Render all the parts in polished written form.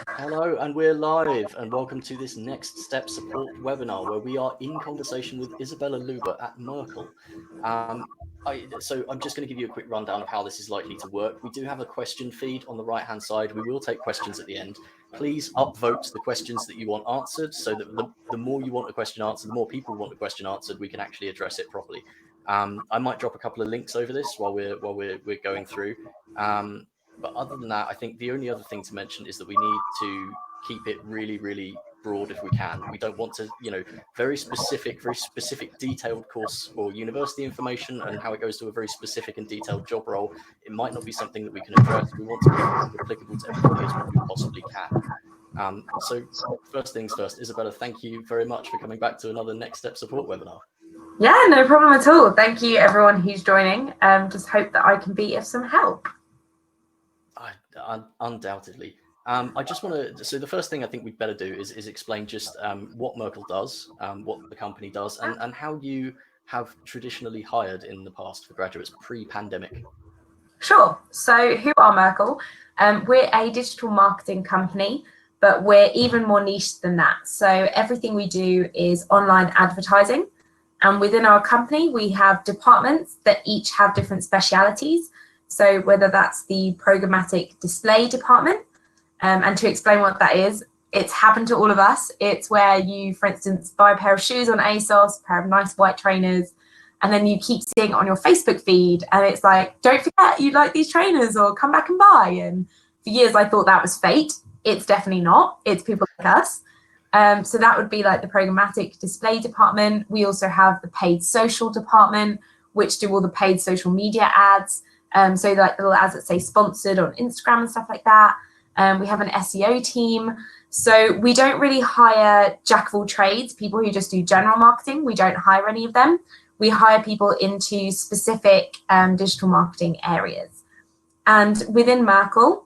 Hello, and we're live, and welcome to this Next Step Support webinar where we are in conversation with Isabella Luba at Merkle. So I'm just going to give you a quick rundown of how this is likely to work. We do have a question feed on the right-hand side. We will take questions at the end. Please upvote the questions that you want answered, so that the more you want a question answered, the more people want a question answered, we can actually address it properly. I might drop a couple of links over this while we're going through. But other than that, I think the only other thing to mention is that we need to keep it really, really broad if we can. We don't want to, very specific detailed course or university information and how it goes to a very specific and detailed job role. It might not be something that we can address. We want to keep it as applicable to everybody as we possibly can. So first things first, Isabella, thank you very much for coming back to another Next Step Support webinar. Yeah, no problem at all. Thank you everyone who's joining. Just hope that I can be of some help. Undoubtedly. I just want to, so the first thing I think we'd better do is explain just what Merkle does, what the company does, and how you have traditionally hired in the past for graduates pre-pandemic. Sure. So who are Merkle? We're a digital marketing company, but we're even more niche than that. So everything we do is online advertising. And within our company, we have departments that each have different specialities. So whether that's the programmatic display department, and to explain what that is, it's happened to all of us. It's where you, for instance, buy a pair of shoes on ASOS, a pair of nice white trainers, and then you keep seeing it on your Facebook feed. And it's like, don't forget you like these trainers, or come back and buy. And for years, I thought that was fate. It's definitely not. It's people like us. So that would be like the programmatic display department. We also have the paid social department, which do all the paid social media ads. So like the little ads that say sponsored on Instagram and stuff like that. We have an SEO team. So we don't really hire jack of all trades, people who just do general marketing. We don't hire any of them. We hire people into specific digital marketing areas. And within Merkle,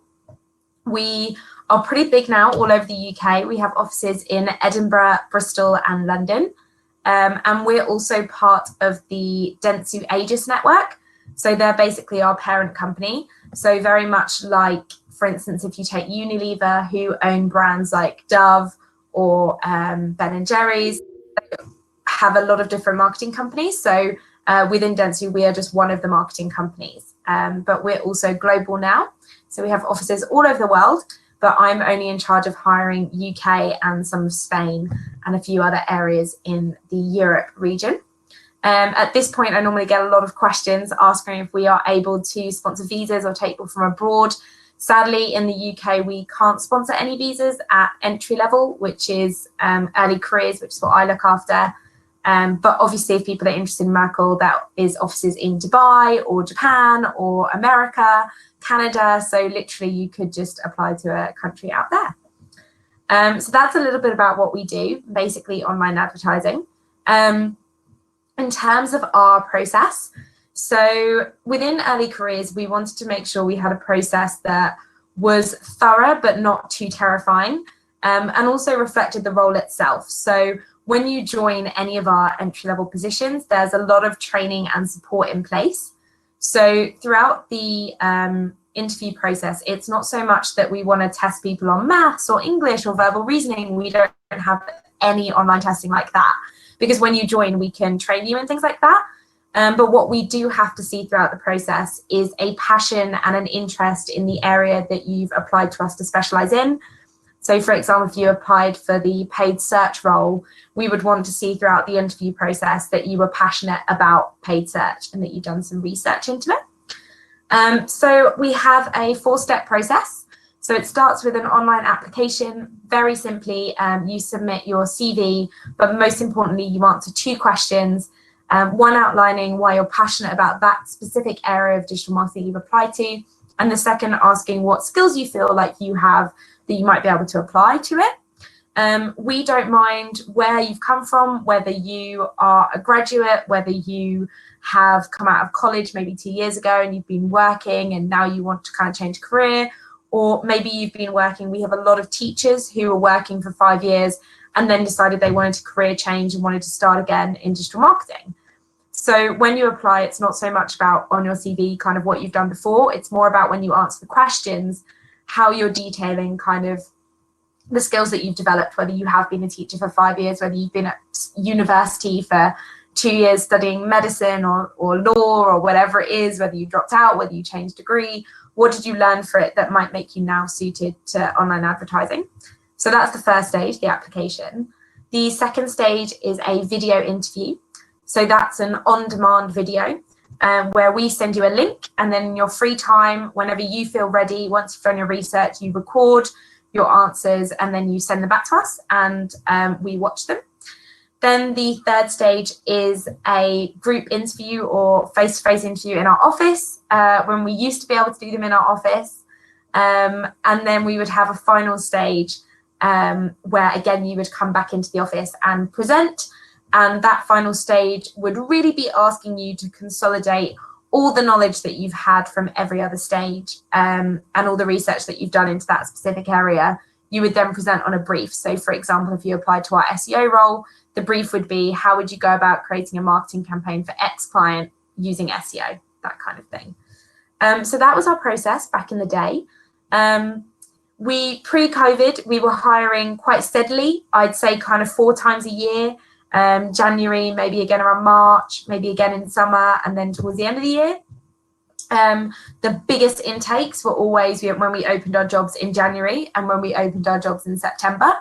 we are pretty big now all over the UK. We have offices in Edinburgh, Bristol and London. And we're also part of the Dentsu Aegis network. So they're basically our parent company. So very much like, for instance, if you take Unilever, who own brands like Dove or Ben & Jerry's, they have a lot of different marketing companies. So within Dentsu, we are just one of the marketing companies. But we're also global now. So we have offices all over the world, but I'm only in charge of hiring UK and some of Spain and a few other areas in the Europe region. At this point, I normally get a lot of questions asking if we are able to sponsor visas or take people from abroad. Sadly, in the UK, we can't sponsor any visas at entry level, which is early careers, which is what I look after. But obviously, if people are interested in Merkle, that is offices in Dubai or Japan or America, Canada. So literally, you could just apply to a country out there. So that's a little bit about what we do, basically online advertising. In terms of our process, so within early careers, we wanted to make sure we had a process that was thorough but not too terrifying, and also reflected the role itself. So when you join any of our entry-level positions, there's a lot of training and support in place. So throughout the interview process, it's not so much that we want to test people on maths or English or verbal reasoning. We don't have any online testing like that, because when you join, we can train you and things like that. But what we do have to see throughout the process is a passion and an interest in the area that you've applied to us to specialize in. So for example, if you applied for the paid search role, we would want to see throughout the interview process that you were passionate about paid search and that you've done some research into it. So we have a 4-step process. So it starts with an online application. Very simply, you submit your CV, but most importantly, you answer 2 questions. One outlining why you're passionate about that specific area of digital marketing you've applied to, and the second asking what skills you feel like you have that you might be able to apply to it. We don't mind where you've come from, whether you are a graduate, whether you have come out of college maybe 2 years ago and you've been working and now you want to kind of change career, or maybe you've been working. We have a lot of teachers who are working for 5 years and then decided they wanted to career change and wanted to start again in digital marketing. So when you apply, it's not so much about on your CV kind of what you've done before. It's more about when you answer the questions, how you're detailing kind of the skills that you've developed, whether you have been a teacher for 5 years, whether you've been at university for 2 years studying medicine or law or whatever it is, whether you dropped out, whether you changed degree, what did you learn for it that might make you now suited to online advertising? So that's the first stage, the application. The second stage is a video interview. So that's an on-demand video where we send you a link, and then in your free time, whenever you feel ready, once you've done your research, you record your answers and then you send them back to us, and we watch them. Then the third stage is a group interview or face-to-face interview in our office, when we used to be able to do them in our office. And then we would have a final stage where, again, you would come back into the office and present. And that final stage would really be asking you to consolidate all the knowledge that you've had from every other stage, and all the research that you've done into that specific area. You would then present on a brief. So, for example, if you applied to our SEO role, the brief would be, how would you go about creating a marketing campaign for X client using SEO, that kind of thing. So that was our process back in the day. Pre-COVID, we were hiring quite steadily. I'd say kind of 4 times a year. January, maybe again around March, maybe again in summer, and then towards the end of the year. The biggest intakes were always when we opened our jobs in January and when we opened our jobs in September.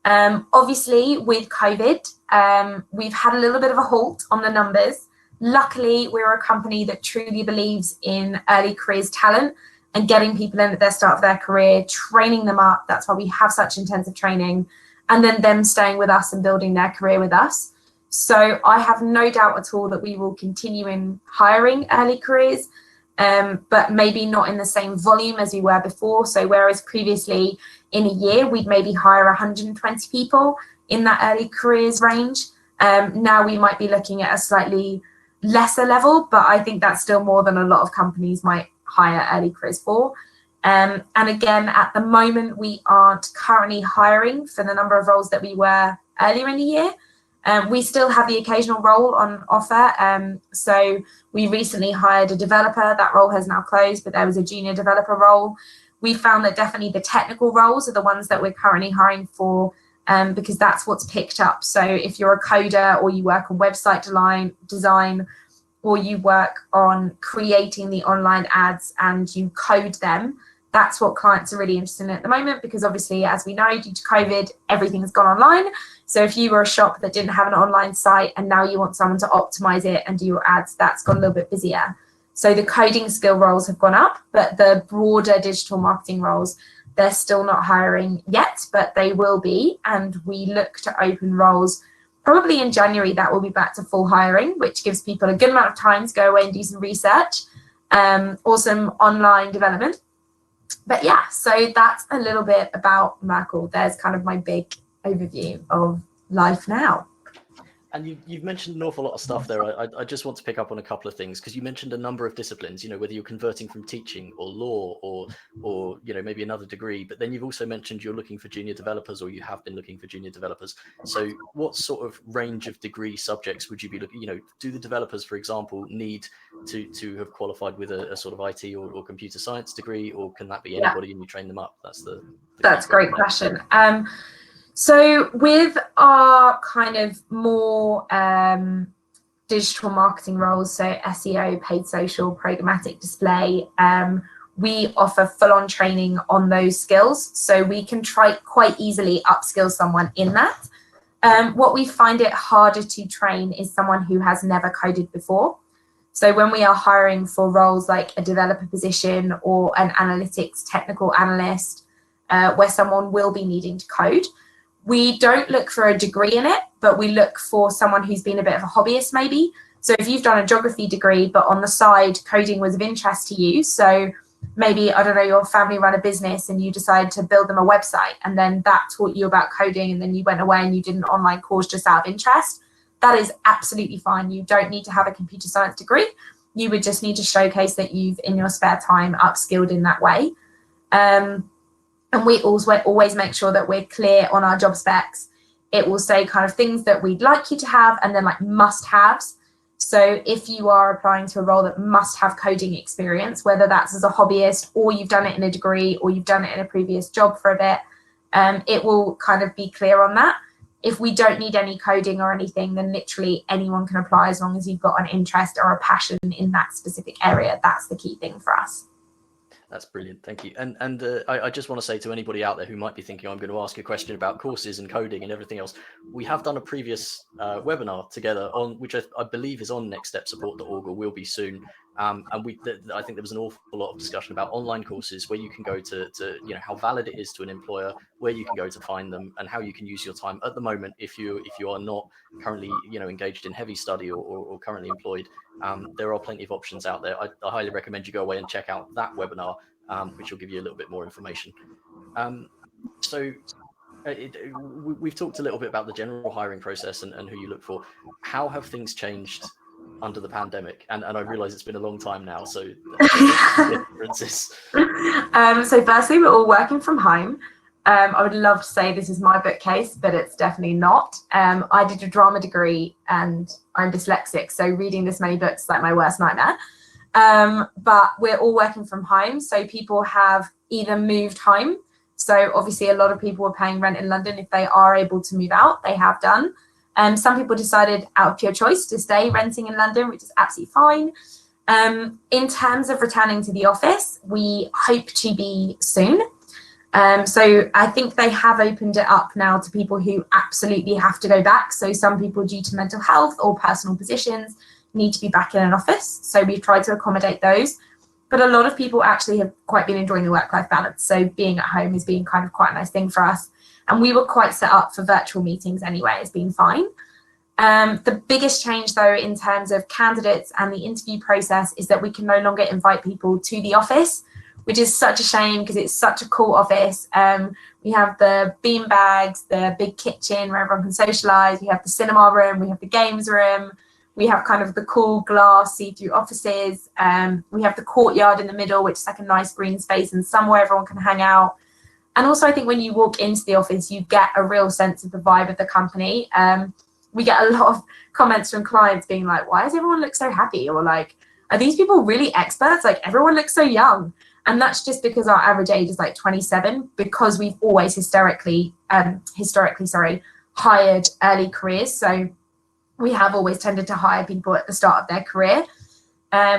Obviously, with COVID, we've had a little bit of a halt on the numbers. Luckily, we're a company that truly believes in early careers talent and getting people in at the start of their career, training them up. That's why we have such intensive training, and then them staying with us and building their career with us. So I have no doubt at all that we will continue in hiring early careers, but maybe not in the same volume as we were before. So whereas previously in a year, we'd maybe hire 120 people in that early careers range, now we might be looking at a slightly lesser level, but I think that's still more than a lot of companies might hire early careers for. And again, at the moment, we aren't currently hiring for the number of roles that we were earlier in the year. We still have the occasional role on offer. So we recently hired a developer. That role has now closed, but there was a junior developer role. We found that definitely the technical roles are the ones that we're currently hiring for, because that's what's picked up. So if you're a coder, or you work on website design, or you work on creating the online ads and you code them, that's what clients are really interested in at the moment, because obviously, as we know, due to COVID, everything's gone online. So if you were a shop that didn't have an online site and now you want someone to optimize it and do your ads, that's got a little bit busier. So the coding skill roles have gone up, but the broader digital marketing roles, they're still not hiring yet, but they will be. And we look to open roles probably in January. That will be back to full hiring, which gives people a good amount of time to go away and do some research, or some online development. But yeah, so that's a little bit about Merkle. There's kind of my big overview of life now. And you've mentioned an awful lot of stuff there. I just want to pick up on a couple of things, because you mentioned a number of disciplines, you know, whether you're converting from teaching or law or you know, maybe another degree. But then you've also mentioned you're looking for junior developers, or you have been looking for junior developers. So what sort of range of degree subjects would you be looking, you know, do the developers, for example, need to have qualified with a sort of IT or computer science degree, or can that be anybody and you train them up? That's a great question. So with our kind of more digital marketing roles, so SEO, paid social, programmatic display, we offer full-on training on those skills. So we can try quite easily upskill someone in that. What we find it harder to train is someone who has never coded before. So when we are hiring for roles like a developer position or an analytics technical analyst, where someone will be needing to code, we don't look for a degree in it, but we look for someone who's been a bit of a hobbyist maybe. So if you've done a geography degree, but on the side, coding was of interest to you. So maybe, I don't know, your family run a business and you decide to build them a website, and then that taught you about coding, and then you went away and you did an online course just out of interest. That is absolutely fine. You don't need to have a computer science degree. You would just need to showcase that you've, in your spare time, upskilled in that way. And we always make sure that we're clear on our job specs. It will say kind of things that we'd like you to have, and then like must-haves. So if you are applying to a role that must have coding experience, whether that's as a hobbyist or you've done it in a degree or you've done it in a previous job for a bit, it will kind of be clear on that. If we don't need any coding or anything, then literally anyone can apply as long as you've got an interest or a passion in that specific area. That's the key thing for us. That's brilliant. Thank you. And I just want to say to anybody out there who might be thinking, I'm going to ask a question about courses and coding and everything else, we have done a previous webinar together on which I believe is on nextstepsupport.org, or will be soon. And I think there was an awful lot of discussion about online courses where you can go to how valid it is to an employer, where you can go to find them, and how you can use your time at the moment if you are not currently engaged in heavy study or currently employed. There are plenty of options out there. I highly recommend you go away and check out that webinar, which will give you a little bit more information. We've talked a little bit about the general hiring process and who you look for. How have things changed under the pandemic? And I realize it's been a long time now, so differences. So firstly, we're all working from home. I would love to say this is my bookcase, but it's definitely not. I did a drama degree and I'm dyslexic, so reading this many books is like my worst nightmare. But we're all working from home, so people have either moved home. So obviously a lot of people are paying rent in London. If they are able to move out, they have done. Some people decided out of pure choice to stay renting in London, which is absolutely fine. In terms of returning to the office, we hope to be soon. So I think they have opened it up now to people who absolutely have to go back. So some people, due to mental health or personal positions, need to be back in an office. So we've tried to accommodate those. But a lot of people actually have quite been enjoying the work-life balance. So being at home has been kind of quite a nice thing for us. And we were quite set up for virtual meetings anyway. It's been fine. The biggest change, though, in terms of candidates and the interview process is that we can no longer invite people to the office, which is such a shame because it's such a cool office. We have the bean bags, the big kitchen where everyone can socialise. We have the cinema room, we have the games room. We have kind of the cool glass see-through offices. We have the courtyard in the middle, which is like a nice green space and somewhere everyone can hang out. And also I think when you walk into the office, you get a real sense of the vibe of the company. We get a lot of comments from clients being like, why does everyone look so happy? Or like, are these people really experts? Like everyone looks so young. And that's just because our average age is like 27, because we've always historically, hired early careers. So we have always tended to hire people at the start of their career,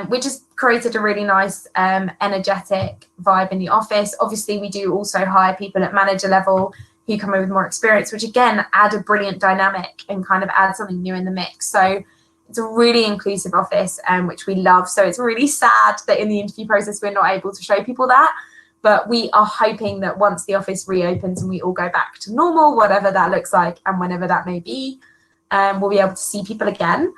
which has created a really nice, energetic vibe in the office. Obviously, we do also hire people at manager level who come in with more experience, which again, add a brilliant dynamic and kind of add something new in the mix. So it's a really inclusive office, which we love. So it's really sad that in the interview process, we're not able to show people that. But we are hoping that once the office reopens and we all go back to normal, whatever that looks like and whenever that may be, we'll be able to see people again.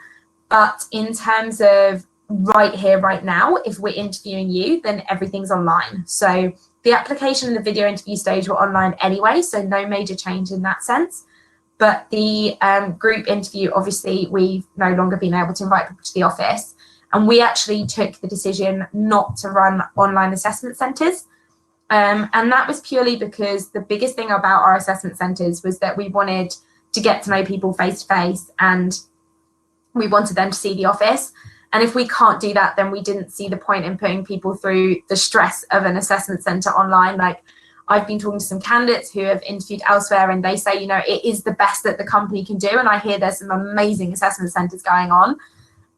But in terms of right here, right now, if we're interviewing you, then everything's online. So the application and the video interview stage were online anyway, so no major change in that sense. But the group interview, obviously, we've no longer been able to invite people to the office. And we actually took the decision not to run online assessment centres. And that was purely because the biggest thing about our assessment centres was that we wanted to get to know people face to face and we wanted them to see the office. And if we can't do that, then we didn't see the point in putting people through the stress of an assessment centre online. Like I've been talking to some candidates who have interviewed elsewhere and they say, it is the best that the company can do. And I hear there's some amazing assessment centres going on,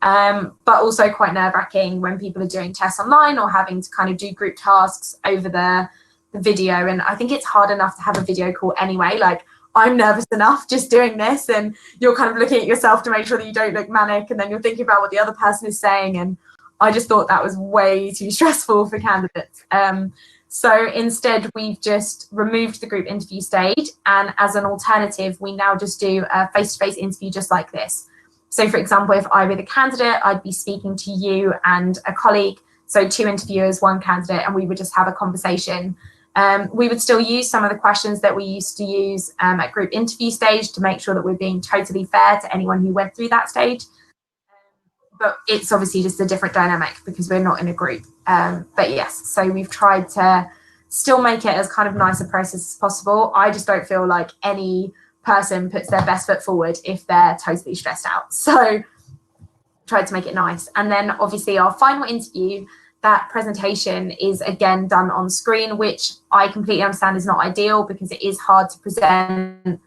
but also quite nerve-wracking when people are doing tests online or having to kind of do group tasks over the video. And I think it's hard enough to have a video call anyway. Like I'm nervous enough just doing this and you're kind of looking at yourself to make sure that you don't look manic and then you're thinking about what the other person is saying. And I just thought that was way too stressful for candidates. So instead, we've just removed the group interview stage. And as an alternative, we now just do a face-to-face interview just like this. So for example, if I were the candidate, I'd be speaking to you and a colleague. So 2 interviewers, 1 candidate, and we would just have a conversation. We would still use some of the questions that we used to use at group interview stage to make sure that we're being totally fair to anyone who went through that stage. But it's obviously just a different dynamic because we're not in a group. But yes, so we've tried to still make it as kind of nice a process as possible. I just don't feel like any person puts their best foot forward if they're totally stressed out. So tried to make it nice. And then obviously our final interview, that presentation is again done on screen, which I completely understand is not ideal because it is hard to present and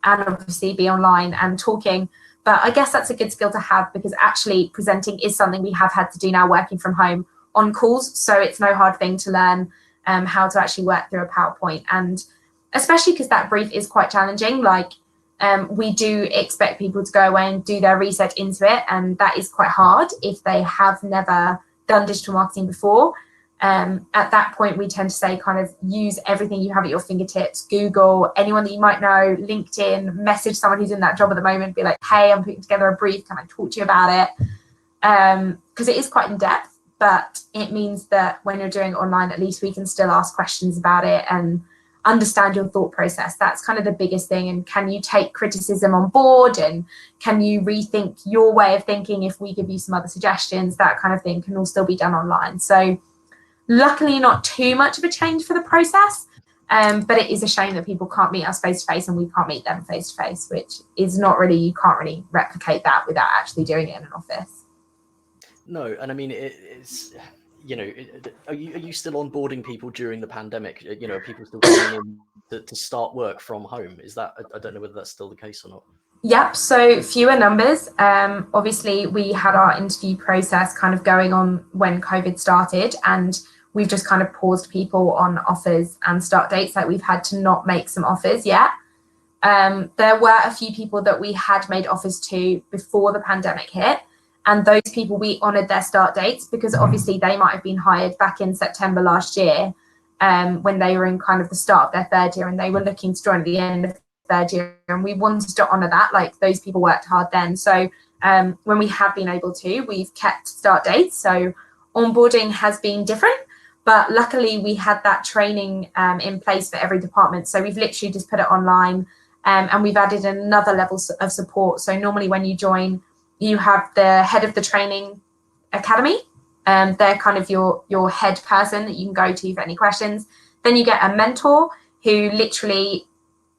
obviously be online and talking. But I guess that's a good skill to have, because actually presenting is something we have had to do now working from home on calls. So it's no hard thing to learn how to actually work through a PowerPoint. And especially because that brief is quite challenging. Like we do expect people to go away and do their research into it. And that is quite hard if they have never done digital marketing before. At that point, we tend to say kind of use everything you have at your fingertips. Google anyone that you might know, LinkedIn, message someone who's in that job at the moment, be like, hey, I'm putting together a brief, can I talk to you about it? Because it is quite in depth, but it means that when you're doing it online, at least we can still ask questions about it and understand your thought process. That's kind of the biggest thing. And can you take criticism on board, and can you rethink your way of thinking if we give you some other suggestions? That kind of thing can all still be done online. So luckily not too much of a change for the process, but it is a shame that people can't meet us face to face and we can't meet them face to face, which is not really, you can't really replicate that without actually doing it in an office. No, and I mean it's, you know, are you still onboarding people during the pandemic? You know, are people still coming in to start work from home? Is that, I don't know whether that's still the case or not. Yep, so fewer numbers. Obviously, we had our interview process kind of going on when COVID started, and we've just kind of paused people on offers and start dates. Like we've had to not make some offers yet. There were a few people that we had made offers to before the pandemic hit, and those people we honoured their start dates because obviously they might have been hired back in September last year, when they were in kind of the start of their third year and they were looking to join at the end of third year, and we wanted to honour that. Like those people worked hard then. So when we have been able to, we've kept start dates. So onboarding has been different, but luckily we had that training in place for every department. So we've literally just put it online, and we've added another level of support. So normally when you join, you have the head of the training academy. They're kind of your head person that you can go to for any questions. Then you get a mentor who literally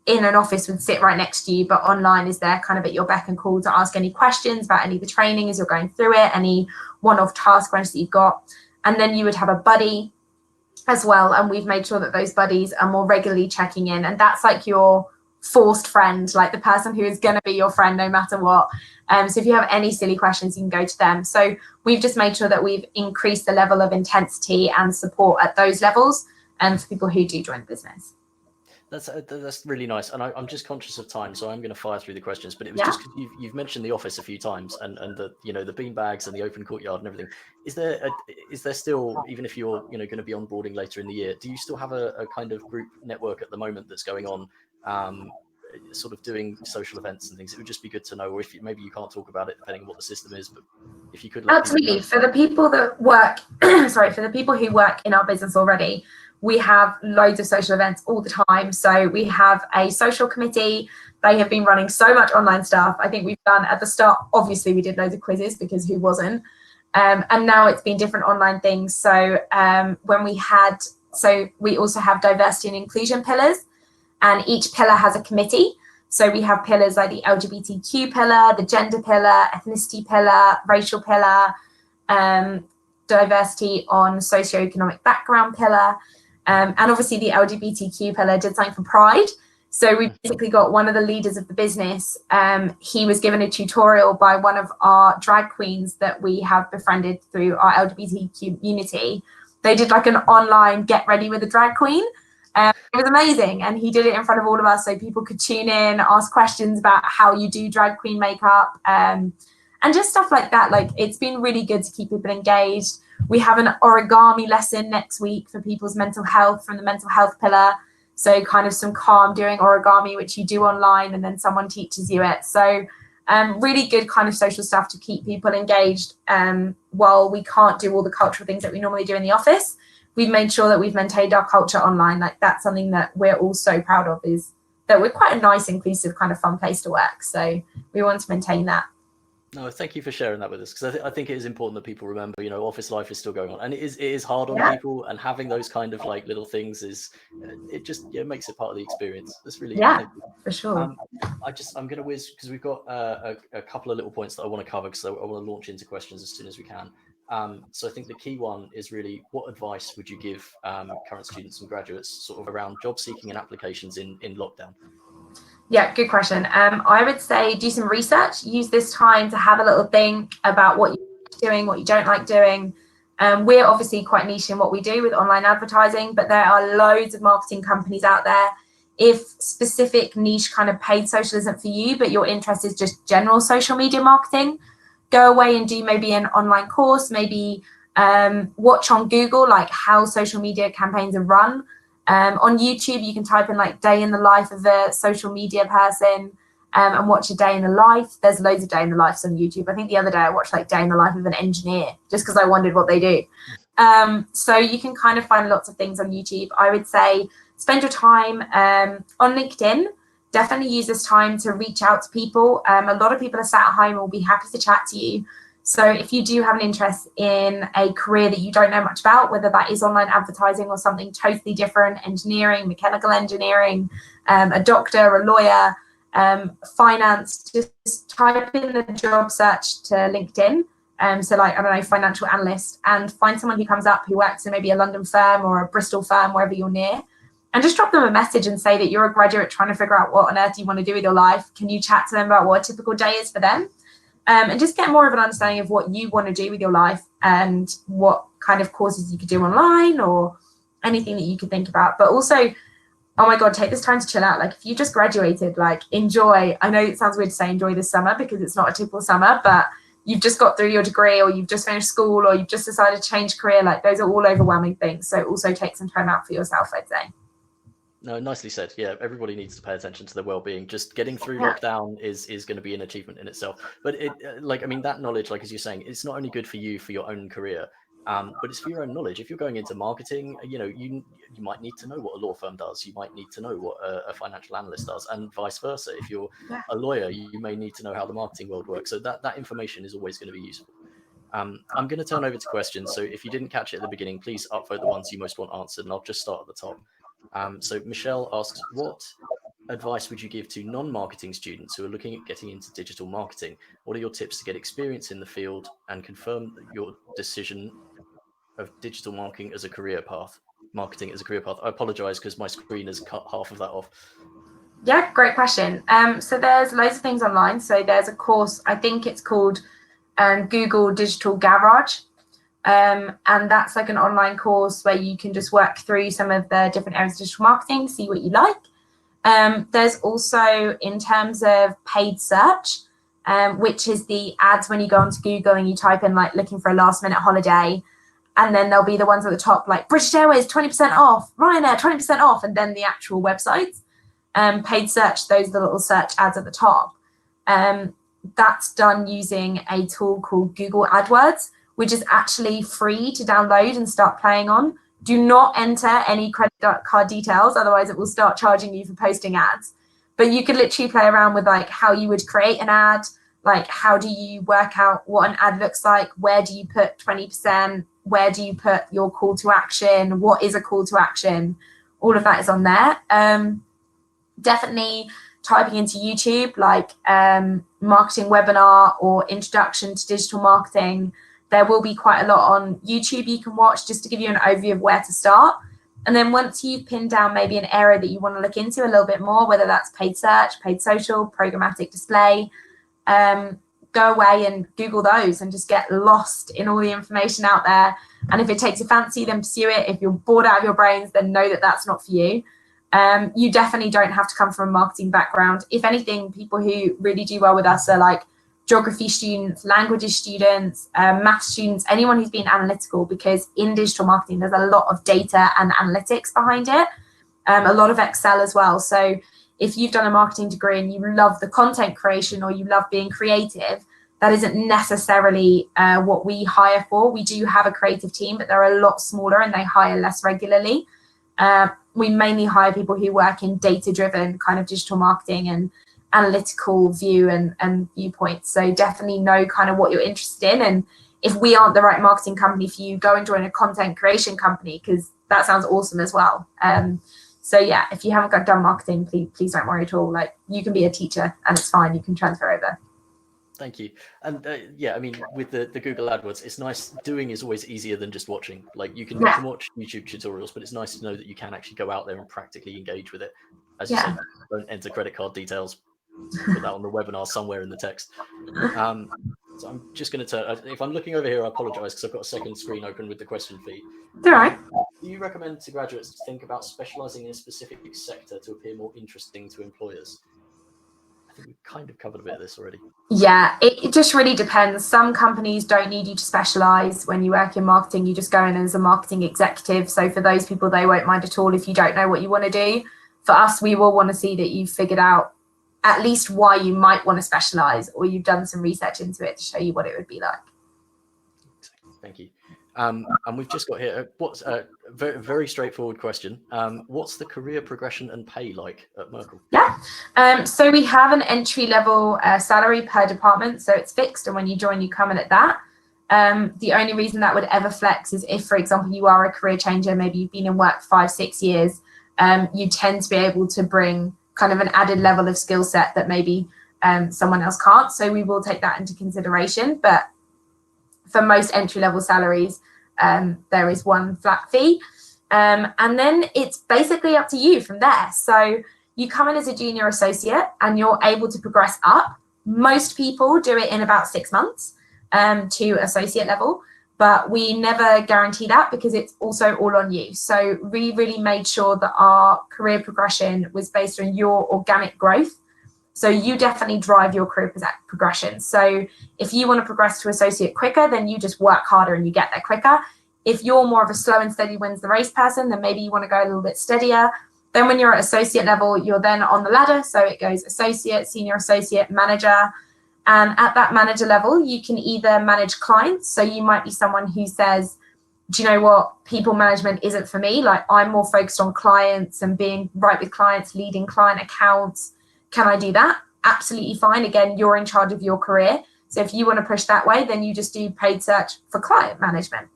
in an office would sit right next to you, but online is there kind of at your beck and call to ask any questions about any of the training as you're going through it, any one-off task questions that you've got. And then you would have a buddy as well. And we've made sure that those buddies are more regularly checking in. And that's like your forced friend, like the person who is going to be your friend no matter what. So if you have any silly questions, you can go to them. So we've just made sure that we've increased the level of intensity and support at those levels, and for people who do join the business. That's really nice, and I'm just conscious of time, so I'm going to fire through the questions. But it was just because you've mentioned the office a few times, and the, you know, the bean bags and the open courtyard and everything. Is there still, even if you're, you know, going to be onboarding later in the year, do you still have a kind of group network at the moment that's going on, sort of doing social events and things? It would just be good to know, or if maybe you can't talk about it depending on what the system is, but if you could let absolutely for the people that work sorry, for the people who work in our business already, we have loads of social events all the time. So we have a social committee. They have been running so much online stuff. I think we've done at the start, obviously we did loads of quizzes because who wasn't, and now it's been different online things. So we also have diversity and inclusion pillars, and each pillar has a committee. So we have pillars like the LGBTQ pillar, the gender pillar, ethnicity pillar, racial pillar, diversity on socioeconomic background pillar, and obviously the LGBTQ pillar did something for Pride. So we basically got one of the leaders of the business. He was given a tutorial by one of our drag queens that we have befriended through our LGBTQ community. They did like an online get ready with a drag queen. It was amazing, and he did it in front of all of us so people could tune in, ask questions about how you do drag queen makeup, and just stuff like that. Like it's been really good to keep people engaged. We have an origami lesson next week for people's mental health from the mental health pillar. So kind of some calm doing origami, which you do online and then someone teaches you it. So really good kind of social stuff to keep people engaged. While we can't do all the cultural things that we normally do in the office, we've made sure that we've maintained our culture online. Like that's something that we're all so proud of, is that we're quite a nice, inclusive, kind of fun place to work. So we want to maintain that. No, thank you for sharing that with us, because I think it is important that people remember, you know, office life is still going on, and it is hard on people, and having those kind of like little things is, it just makes it part of the experience. That's really thank you. For sure. I'm going to whiz, because we've got a couple of little points that I want to cover, because I want to launch into questions as soon as we can. So I think the key one is really, what advice would you give current students and graduates sort of around job seeking and applications in lockdown? Yeah, good question. I would say do some research. Use this time to have a little think about what you're doing, what you don't like doing. We're obviously quite niche in what we do with online advertising, but there are loads of marketing companies out there. If specific niche kind of paid social isn't for you, but your interest is just general social media marketing, go away and do maybe an online course, maybe watch on Google like how social media campaigns are run. On YouTube, you can type in like day in the life of a social media person and watch a day in the life. There's loads of day in the lives on YouTube. I think the other day I watched like day in the life of an engineer just because I wondered what they do. So you can kind of find lots of things on YouTube. I would say spend your time on LinkedIn. Definitely use this time to reach out to people. A lot of people are sat at home and will be happy to chat to you. So if you do have an interest in a career that you don't know much about, whether that is online advertising or something totally different, engineering, mechanical engineering, a doctor, a lawyer, finance, just type in the job search to LinkedIn. So like, I don't know, financial analyst, and find someone who comes up who works in maybe a London firm or a Bristol firm, wherever you're near, and just drop them a message and say that you're a graduate trying to figure out what on earth you want to do with your life. Can you chat to them about what a typical day is for them? And just get more of an understanding of what you want to do with your life and what kind of courses you could do online or anything that you could think about. But also, oh my God, take this time to chill out. Like if you just graduated, like enjoy. I know it sounds weird to say enjoy this summer because it's not a typical summer, but you've just got through your degree or you've just finished school or you've just decided to change career. Like those are all overwhelming things. So also take some time out for yourself, I'd say. No, nicely said. Yeah, everybody needs to pay attention to their well-being. Just getting through Yeah. lockdown is going to be an achievement in itself. But it, like, I mean, that knowledge, like as you're saying, it's not only good for you for your own career, but it's for your own knowledge. If you're going into marketing, you know, you might need to know what a law firm does. You might need to know what a financial analyst does, and vice versa. If you're Yeah. a lawyer, you may need to know how the marketing world works. So that information is always going to be useful. I'm going to turn over to questions. So if you didn't catch it at the beginning, please upvote the ones you most want answered, and I'll just start at the top. So Michelle asks, what advice would you give to non-marketing students who are looking at getting into digital marketing? What are your tips to get experience in the field and confirm your decision of digital marketing as a career path? Marketing as a career path. I apologize because my screen has cut half of that off. Yeah, great question. So there's loads of things online. So there's a course, I think it's called Google Digital Garage. And that's like an online course where you can just work through some of the different areas of digital marketing, see what you like. There's also, in terms of paid search, which is the ads when you go onto Google and you type in like looking for a last minute holiday, and then there'll be the ones at the top like British Airways 20% off, Ryanair 20% off, and then the actual websites. Paid search, those are the little search ads at the top. That's done using a tool called Google AdWords, which is actually free to download and start playing on. Do not enter any credit card details, otherwise it will start charging you for posting ads. But you could literally play around with like how you would create an ad, like how do you work out what an ad looks like, where do you put 20%, where do you put your call to action, what is a call to action, all of that is on there. Definitely typing into YouTube like marketing webinar or introduction to digital marketing. There will be quite a lot on YouTube you can watch just to give you an overview of where to start. And then once you've pinned down maybe an area that you want to look into a little bit more, whether that's paid search, paid social, programmatic display, go away and Google those and just get lost in all the information out there. And if it takes a fancy, then pursue it. If you're bored out of your brains, then know that that's not for you. You definitely don't have to come from a marketing background. If anything, people who really do well with us are like geography students, languages students, math students, anyone who's been analytical, because in digital marketing, there's a lot of data and analytics behind it, a lot of Excel as well. So if you've done a marketing degree and you love the content creation or you love being creative, that isn't necessarily what we hire for. We do have a creative team, but they're a lot smaller and they hire less regularly. We mainly hire people who work in data-driven kind of digital marketing and analytical view and viewpoints. So definitely know kind of what you're interested in. And if we aren't the right marketing company for you, go and join a content creation company because that sounds awesome as well. So yeah, if you haven't done marketing, please don't worry at all. Like you can be a teacher and it's fine. You can transfer over. Thank you. And yeah, I mean, with the Google AdWords, it's nice. Doing is always easier than just watching. Like you can watch YouTube tutorials, but it's nice to know that you can actually go out there and practically engage with it. As you say, don't enter credit card details. Put that on the webinar somewhere in the text. So I'm just going to turn. If I'm looking over here, I apologize because I've got a second screen open with the question feed. All right. Do you recommend to graduates to think about specializing in a specific sector to appear more interesting to employers? I think we've kind of covered a bit of this already. Yeah, it just really depends. Some companies don't need you to specialize. When you work in marketing, you just go in as a marketing executive. So for those people, they won't mind at all if you don't know what you want to do. For us, we will want to see that you've figured out at least why you might want to specialize, or you've done some research into it to show you what it would be like. Thank you. And we've just got here, what's a very, very straightforward question. What's the career progression and pay like at Merkle? Yeah, so we have an entry level salary per department, so it's fixed, and when you join, you come in at that. The only reason that would ever flex is if, for example, you are a career changer, maybe you've been in work 5-6 years, you tend to be able to bring kind of an added level of skill set that maybe someone else can't. So we will take that into consideration, but for most entry-level salaries, there is one flat fee. And then it's basically up to you from there. So you come in as a junior associate and you're able to progress up. Most people do it in about 6 months to associate level, but we never guarantee that because it's also all on you. So we really made sure that our career progression was based on your organic growth. So you definitely drive your career progression. So if you want to progress to associate quicker, then you just work harder and you get there quicker. If you're more of a slow and steady wins the race person, then maybe you want to go a little bit steadier. Then when you're at associate level, you're then on the ladder. So it goes associate, senior associate, manager. And at that manager level, you can either manage clients. So you might be someone who says, do you know what? People management isn't for me. Like I'm more focused on clients and being right with clients, leading client accounts. Can I do that? Absolutely fine. Again, you're in charge of your career. So if you want to push that way, then you just do paid search for client management.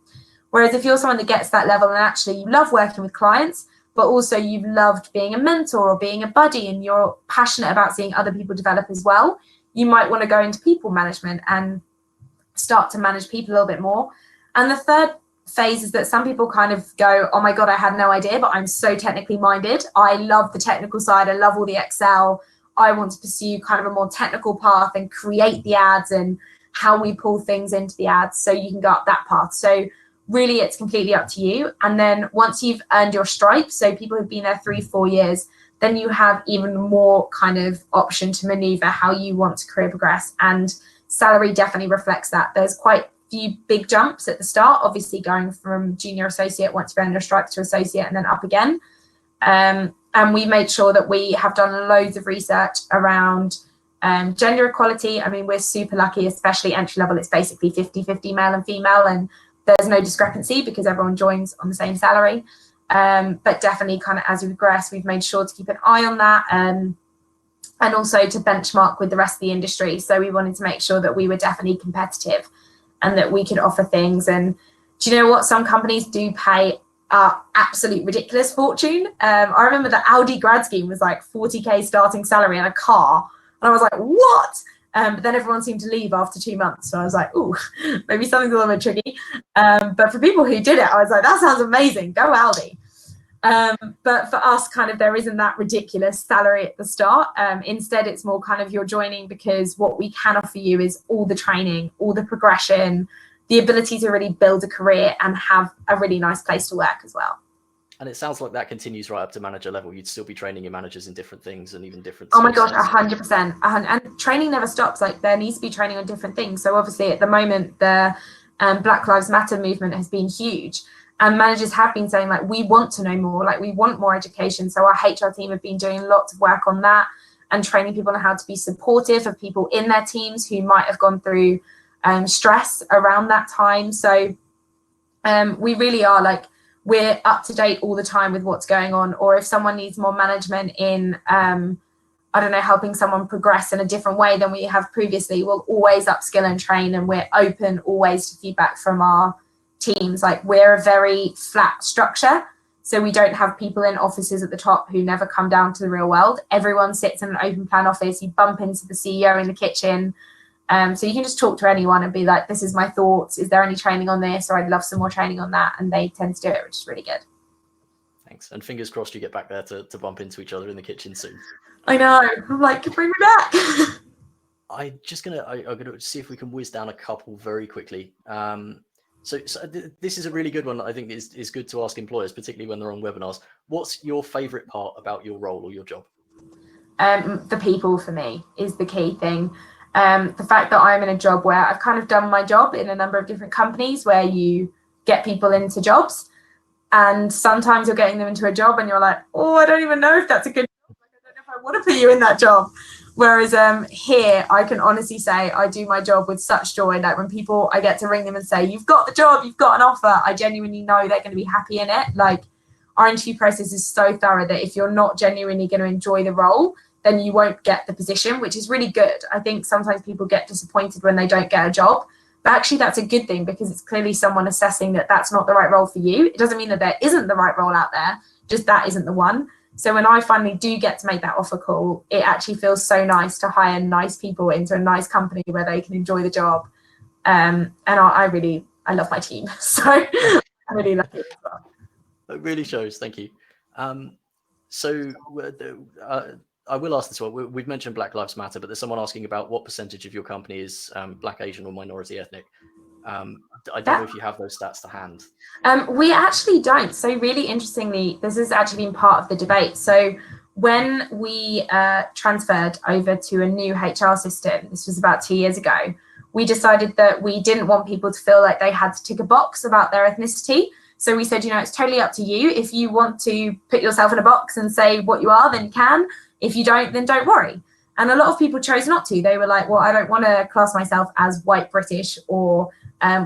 Whereas if you're someone that gets that level and actually you love working with clients, but also you've loved being a mentor or being a buddy and you're passionate about seeing other people develop as well, you might want to go into people management and start to manage people a little bit more. And the third phase is that some people kind of go, oh my God, I had no idea, but I'm so technically minded. I love the technical side. I love all the Excel. I want to pursue kind of a more technical path and create the ads and how we pull things into the ads. So you can go up that path. So really, it's completely up to you. And then once you've earned your stripes, so people who've been there 3-4 years, then you have even more kind of option to maneuver how you want to career progress. And salary definitely reflects that. There's quite a few big jumps at the start, obviously going from junior associate, once you've earned your stripes, to associate, and then up again. And we made sure that we have done loads of research around gender equality. I mean, we're super lucky, especially entry level. It's basically 50-50 male and female, and there's no discrepancy because everyone joins on the same salary. But definitely kind of as we progress, we've made sure to keep an eye on that and also to benchmark with the rest of the industry. So we wanted to make sure that we were definitely competitive and that we could offer things. And do you know what? Some companies do pay absolute ridiculous fortune. I remember the Audi grad scheme was like 40k starting salary and a car. And I was like, what? But then everyone seemed to leave after 2 months. So I was like, ooh, maybe something's a little bit tricky. But for people who did it, I was like, that sounds amazing. Go Audi. But for us, kind of, there isn't that ridiculous salary at the start. Instead, it's more kind of you're joining because what we can offer you is all the training, all the progression, the ability to really build a career and have a really nice place to work as well. And it sounds like that continues right up to manager level. You'd still be training your managers in different things and even different. Oh my gosh, 100%. And training never stops. Like there needs to be training on different things. So obviously at the moment, the Black Lives Matter movement has been huge. And managers have been saying, like, we want to know more, like we want more education. So our HR team have been doing lots of work on that and training people on how to be supportive of people in their teams who might have gone through stress around that time. So we really are like, we're up to date all the time with what's going on. Or if someone needs more management in, I don't know, helping someone progress in a different way than we have previously, we'll always upskill and train, and we're open always to feedback from our teams. Like we're a very flat structure. So we don't have people in offices at the top who never come down to the real world. Everyone sits in an open plan office. You bump into the CEO in the kitchen. So you can just talk to anyone and be like, this is my thoughts. Is there any training on this? Or I'd love some more training on that. And they tend to do it, which is really good. Thanks. And fingers crossed you get back there to bump into each other in the kitchen soon. I know. I'm like, bring me back. I'm gonna see if we can whiz down a couple very quickly. This is a really good one that I think is good to ask employers, particularly when they're on webinars. What's your favorite part about your role or your job? The people for me is the key thing. The fact that I'm in a job where I've kind of done my job in a number of different companies where you get people into jobs, and sometimes you're getting them into a job and you're like, oh, I don't even know if that's a good job. Like, I don't know if I want to put you in that job. Whereas here, I can honestly say I do my job with such joy. Like when I get to ring them and say, you've got the job, you've got an offer, I genuinely know they're going to be happy in it. Like our interview process is so thorough that if you're not genuinely going to enjoy the role, then you won't get the position, which is really good. I think sometimes people get disappointed when they don't get a job. But actually, that's a good thing because it's clearly someone assessing that that's not the right role for you. It doesn't mean that there isn't the right role out there, just that isn't the one. So when I finally do get to make that offer call, it actually feels so nice to hire nice people into a nice company where they can enjoy the job. And I love my team. So I really love it as well. It really shows. Thank you. I will ask this one. We've mentioned Black Lives Matter, but there's someone asking about what percentage of your company is Black, Asian, or minority ethnic. I don't know if you have those stats to hand. We actually don't. So really interestingly, this has actually been part of the debate. So when we transferred over to a new HR system, this was about 2 years ago, we decided that we didn't want people to feel like they had to tick a box about their ethnicity. So we said, it's totally up to you. If you want to put yourself in a box and say what you are, then you can. If you don't, then don't worry. And a lot of people chose not to. They were like, well, I don't want to class myself as white British or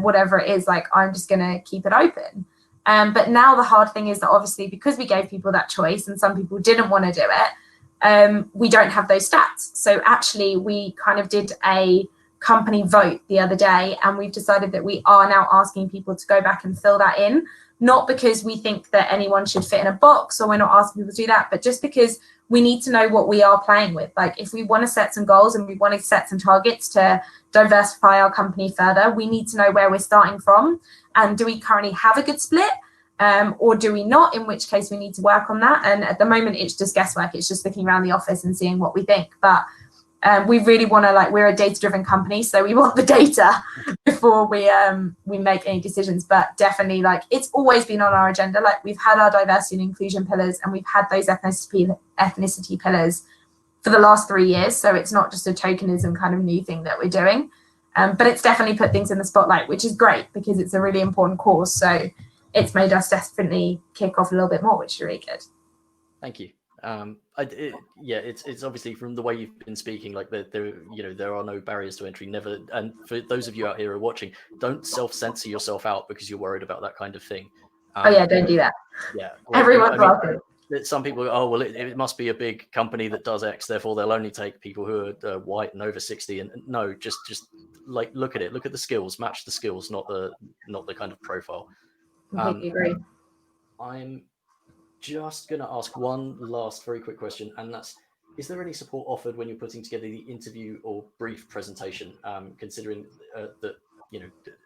whatever it is. Like, I'm just going to keep it open. But now the hard thing is that obviously because we gave people that choice and some people didn't want to do it, we don't have those stats. So actually we kind of did a company vote the other day, and we've decided that we are now asking people to go back and fill that in, not because we think that anyone should fit in a box or we're not asking people to do that, but just because we need to know what we are playing with. Like if we want to set some goals and we want to set some targets to diversify our company further, we need to know where we're starting from. And do we currently have a good split or do we not, in which case we need to work on that. And at the moment, it's just guesswork. It's just looking around the office and seeing what we think. But we really want to, we're a data-driven company, so we want the data before we make any decisions. But definitely, it's always been on our agenda. We've had our diversity and inclusion pillars, and we've had those ethnicity pillars for the last 3 years. So it's not just a tokenism kind of new thing that we're doing. But it's definitely put things in the spotlight, which is great because it's a really important cause. So it's made us definitely kick off a little bit more, which is really good. Thank you. It's obviously from the way you've been speaking, there are no barriers to entry, never. And for those of you out here who are watching, don't self-censor yourself out because you're worried about that kind of thing. Don't do that. Yeah, everyone's welcome. Some people go, it must be a big company that does X, therefore they'll only take people who are white and over 60. And no, just look at it, look at the skills, match the skills, not the kind of profile. Completely agree. I'm just going to ask one last very quick question, and that's, is there any support offered when you're putting together the interview or brief presentation, considering that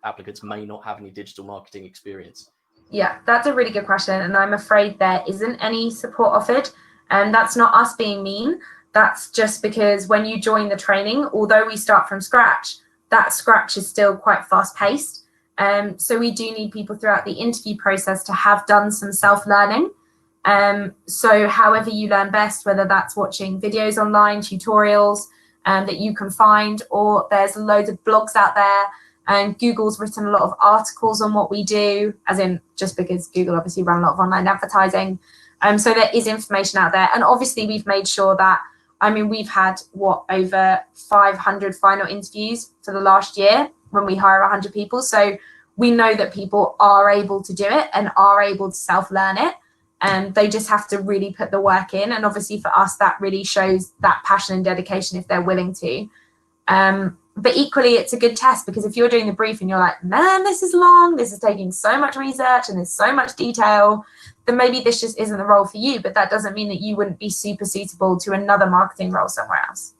applicants may not have any digital marketing experience? Yeah, that's a really good question, and I'm afraid there isn't any support offered, and that's not us being mean. That's just because when you join the training, although we start from scratch, that scratch is still quite fast-paced. So we do need people throughout the interview process to have done some self-learning. So however you learn best, whether that's watching videos online, tutorials that you can find, or there's loads of blogs out there, and Google's written a lot of articles on what we do, as in just because Google obviously run a lot of online advertising. So there is information out there. And obviously we've made sure that, we've had over 500 final interviews for the last year when we hire 100 people. So we know that people are able to do it and are able to self-learn it. And they just have to really put the work in. And obviously for us, that really shows that passion and dedication if they're willing to. But equally, it's a good test because if you're doing the brief and you're like, man, this is long, this is taking so much research and there's so much detail, then maybe this just isn't the role for you. But that doesn't mean that you wouldn't be super suitable to another marketing role somewhere else.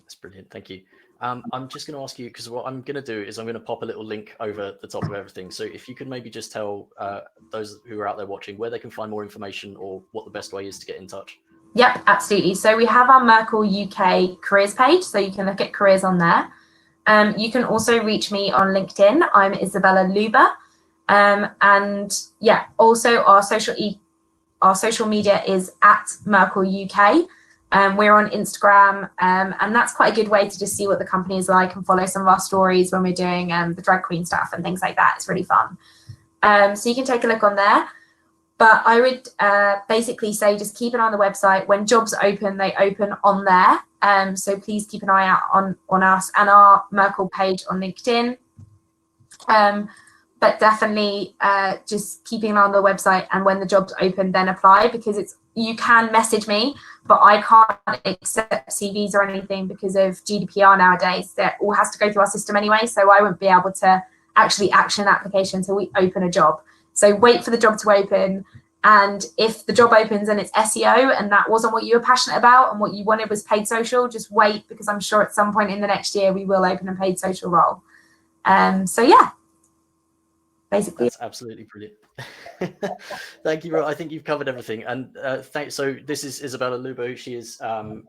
That's brilliant. Thank you. I'm just going to ask you, because what I'm going to do is I'm going to pop a little link over the top of everything. So if you could maybe just tell those who are out there watching where they can find more information or what the best way is to get in touch. Yep, absolutely. So we have our Merkle UK careers page, so you can look at careers on there. You can also reach me on LinkedIn. I'm Isabella Luba. And yeah, also our social media is at Merkle UK. We're on Instagram, and that's quite a good way to just see what the company is like and follow some of our stories when we're doing the drag queen stuff and things like that. It's really fun. So you can take a look on there. But I would basically say just keep an eye on the website. When jobs open, they open on there. So please keep an eye out on us and our Merkle page on LinkedIn. But definitely just keeping an eye on the website, and when the jobs open, then apply, because you can message me, but I can't accept CVs or anything because of GDPR nowadays. That all has to go through our system anyway, so I won't be able to actually action an application until we open a job. So wait for the job to open, and if the job opens and it's SEO and that wasn't what you were passionate about and what you wanted was paid social, just wait, because I'm sure at some point in the next year we will open a paid social role. So yeah. Basically. That's absolutely brilliant. Thank you. I think you've covered everything. And so this is Isabella Luba. She is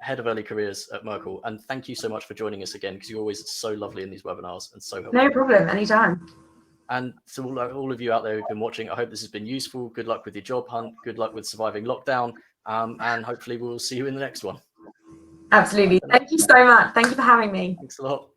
head of early careers at Merkle. And thank you so much for joining us again, because you're always so lovely in these webinars and so helpful. No problem, anytime. And to all of you out there who've been watching, I hope this has been useful. Good luck with your job hunt. Good luck with surviving lockdown. And hopefully we'll see you in the next one. Absolutely. Thank you so much. Thank you for having me. Thanks a lot.